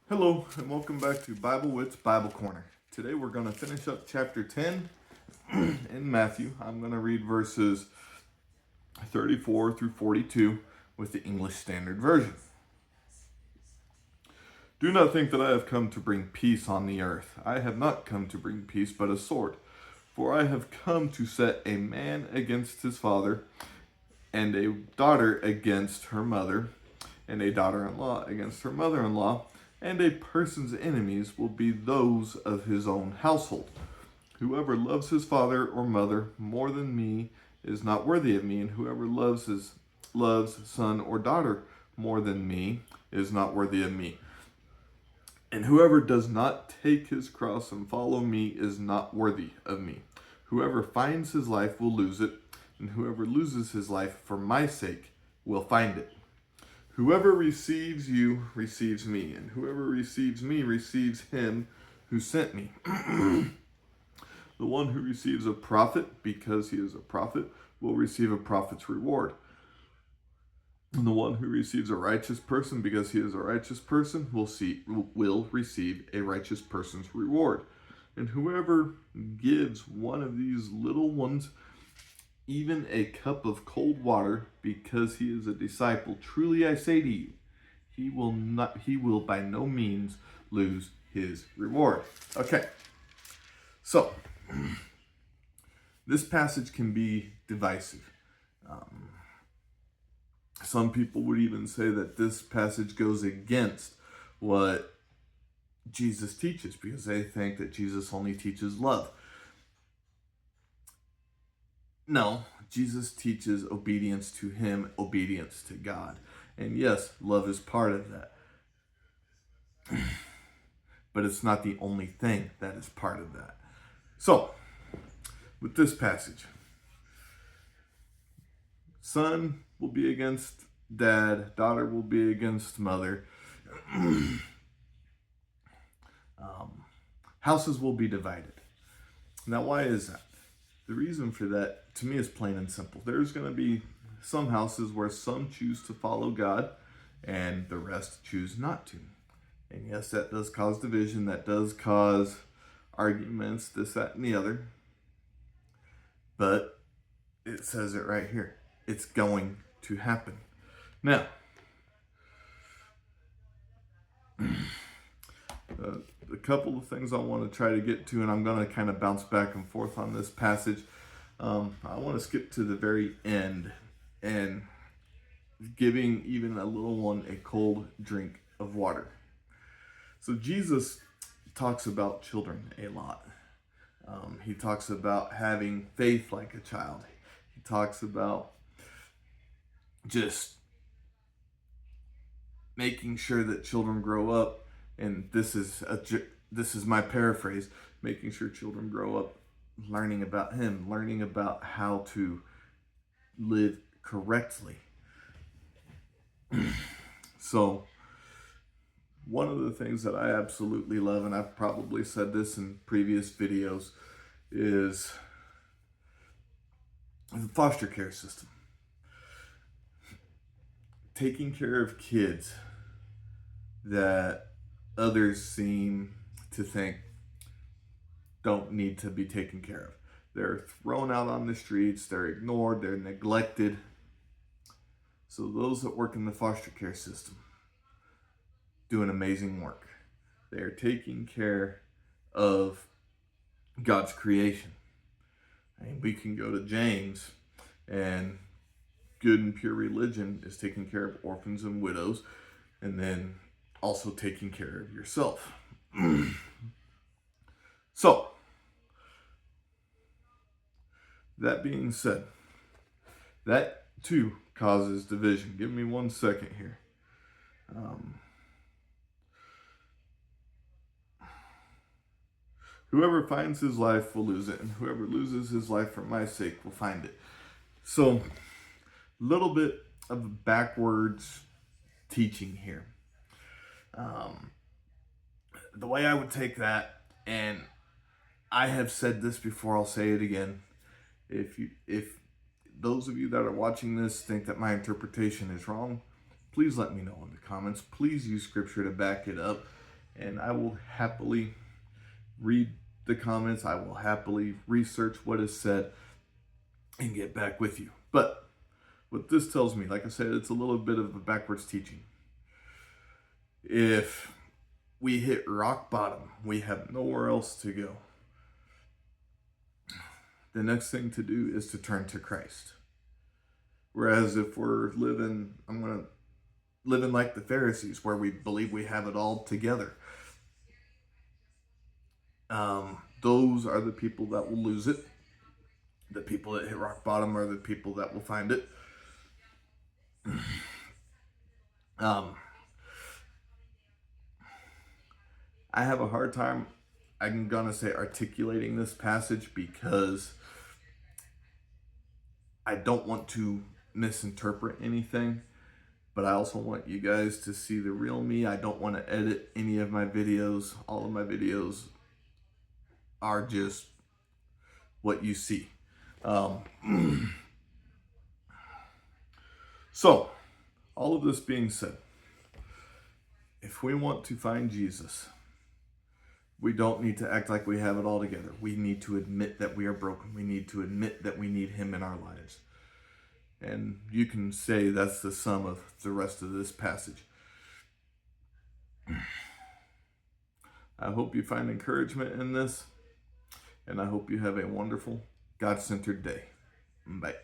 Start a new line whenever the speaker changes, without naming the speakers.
Hello, and welcome back to Bible Wits Bible Corner. Today we're going to finish up chapter 10 in Matthew. I'm going to read verses 34 through 42 with the English Standard Version. Do not think that I have come to bring peace on the earth. I have not come to bring peace, but a sword. For I have come to set a man against his father, and a daughter against her mother, and a daughter-in-law against her mother-in-law, and a person's enemies will be those of his own household. Whoever loves his father or mother more than me is not worthy of me, and whoever loves son or daughter more than me is not worthy of me. And whoever does not take his cross and follow me is not worthy of me. Whoever finds his life will lose it, and whoever loses his life for my sake will find it. Whoever receives you receives me, and whoever receives me receives him who sent me. The one who receives a prophet because he is a prophet will receive a prophet's reward. And the one who receives a righteous person because he is a righteous person will receive a righteous person's reward. And whoever gives one of these little ones even a cup of cold water because he is a disciple, truly I say to you, he will by no means lose his reward. Okay. So, this passage can be divisive. Some people would even say that this passage goes against what Jesus teaches because they think that Jesus only teaches love. No, Jesus teaches obedience to him, obedience to God. And yes, love is part of that. But it's not the only thing that is part of that. So, with this passage, son will be against dad, daughter will be against mother. Houses will be divided. Now, why is that? The reason for that, to me, is plain and simple. There's going to be some houses where some choose to follow God and the rest choose not to. And yes, that does cause division. That does cause arguments, this, that, and the other. But it says it right here. It's going to happen. Now, a couple of things I want to try to get to, and I'm going to kind of bounce back and forth on this passage. I want to skip to the very end and giving even a little one a cold drink of water. So Jesus talks about children a lot. He talks about having faith like a child. He talks about just making sure that children grow up, and this is my paraphrase, making sure children grow up learning about him, learning about how to live correctly. So, one of the things that I absolutely love, and I've probably said this in previous videos, is the foster care system. Taking care of kids that others seem to think don't need to be taken care of. They're thrown out on the streets, they're ignored, they're neglected. So those that work in the foster care system do an amazing work. They are taking care of God's creation. And we can go to James, and good and pure religion is taking care of orphans and widows, and then also taking care of yourself. So, that being said, that too causes division. Give me 1 second here. Whoever finds his life will lose it, and whoever loses his life for my sake will find it. So, little bit of backwards teaching here. The way I would take that, and I have said this before, I'll say it again. If those of you that are watching this think that my interpretation is wrong, please let me know in the comments. Please use scripture to back it up. and I will happily read the comments. I will happily research what is said and get back with you. But what this tells me, like I said, it's a little bit of a backwards teaching. If we hit rock bottom, we have nowhere else to go. The next thing to do is to turn to Christ. Whereas if we're living like the Pharisees, where we believe we have it all together, those are the people that will lose it. The people that hit rock bottom are the people that will find it. I have a hard time, I'm gonna say, articulating this passage because I don't want to misinterpret anything, but I also want you guys to see the real me. I don't want to edit any of my videos. All of my videos are just what you see. So, all of this being said, if we want to find Jesus, we don't need to act like we have it all together. We need to admit that we are broken. We need to admit that we need Him in our lives. And you can say that's the sum of the rest of this passage. I hope you find encouragement in this, and I hope you have a wonderful, God-centered day. Bye.